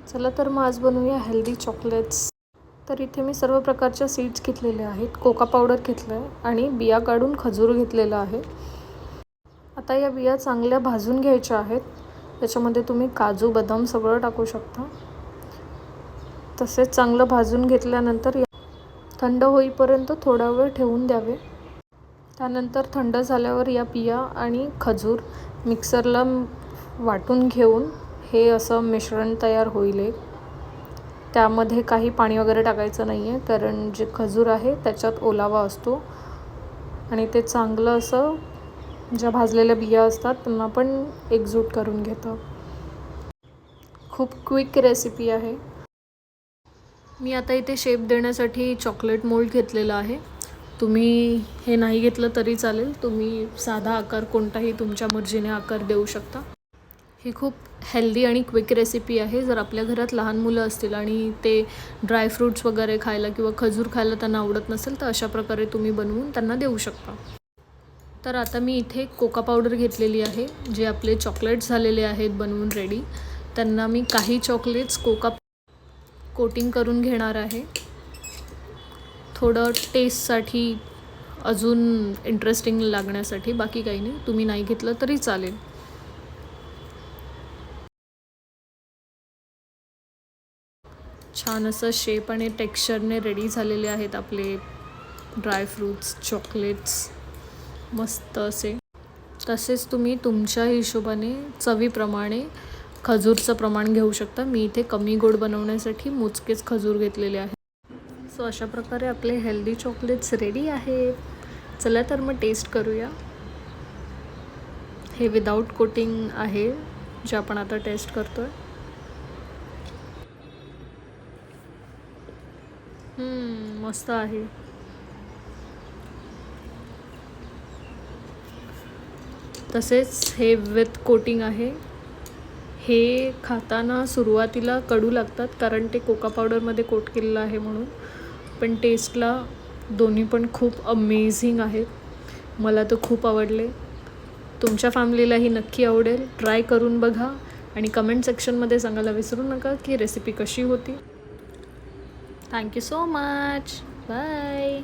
चला तर मग आज बनवूया हेल्दी चॉकलेट्स. तर इथे मी सर्व प्रकारच्या सीड्स घेतलेले आहेत. कोका पावडर घेतलं आहे आणि बिया काढून खजूर घेतलेला आहे. आता या बिया चांगल्या भाजून घ्यायच्या आहेत. त्याच्यामध्ये तुम्ही काजू बदाम सगळं टाकू शकता. तसेच चांगलं भाजून घेतल्यानंतर थंड होईपर्यंत थोडा वेळ ठेवून द्यावे. त्यानंतर थंड झाल्यावर या बिया आणि खजूर मिक्सरला वाटून घेऊन हे असं मिश्रण तयार होईल. त्यामध्ये काही पाणी वगैरे टाकायचं नाही आहे, कारण जे खजूर आहे त्याच्यात ओलावा असतो आणि ते चांगलं असं ज्या भाजलेल्या बिया असतात त्यांना पण एकजूट करून घेतं. खूप क्विक रेसिपी आहे. मी आता इथे शेप देण्यासाठी चॉकलेट मोल्ड घेतलेला आहे. तुम्ही हे नाही घेतलं तरी चालेल. तुम्ही साधा आकार कोणताही तुमच्या मर्जीने आकार देऊ शकता. ही खूप हेल्दी आणि क्विक रेसिपी आहे. जर आपल्या घरात लहान मुलं असतील आणि ते ड्रायफ्रूट्स वगैरे खायला किंवा खजूर खायला त्यांना आवडत नसेल तर अशा प्रकारे तुम्ही बनवून त्यांना देऊ शकता. तर आता मी इथे कोका पावडर घेतलेली आहे. जे आपले चॉकलेट्स झालेले आहेत बनवून रेडी, त्यांना मी काही चॉकलेट्स कोका कोटिंग करून घेणार आहे. थोडं टेस्टसाठी अजून इंटरेस्टिंग लागण्यासाठी, बाकी काही नाही. तुम्ही नाही घेतलं तरी चालेल. छान असं शेप आणि टेक्स्चरने रेडी झालेले आहेत आपले ड्रायफ्रूट्स चॉकलेट्स, मस्त असे. तसेच तुम्ही तुमच्या हिशोबाने चवीप्रमाणे खजूरचं प्रमाण घेऊ शकता. मी इथे कमी गोड बनवण्यासाठी मोजकेच खजूर घेतलेले आहेत. सो अशा प्रकारे आपले हेल्दी चॉकलेट्स रेडी आहेत. चला तर मग टेस्ट करूया. हे विदाऊट कोटिंग आहे जे आपण आता टेस्ट करतोय. मस्त आहे. तसेच हे विथ कोटिंग आहे. हे खाताना सुरुवातीला कडू लागतात कारण ते कोका पावडरमध्ये कोट केलेलं आहे म्हणून, पण टेस्टला दोन्ही पण खूप अमेझिंग आहेत. मला तर खूप आवडले. तुमच्या फॅमिलीलाही नक्की आवडेल. ट्राय करून बघा आणि कमेंट सेक्शनमध्ये सांगायला विसरू नका की रेसिपी कशी होती. Thank you so much. बाय.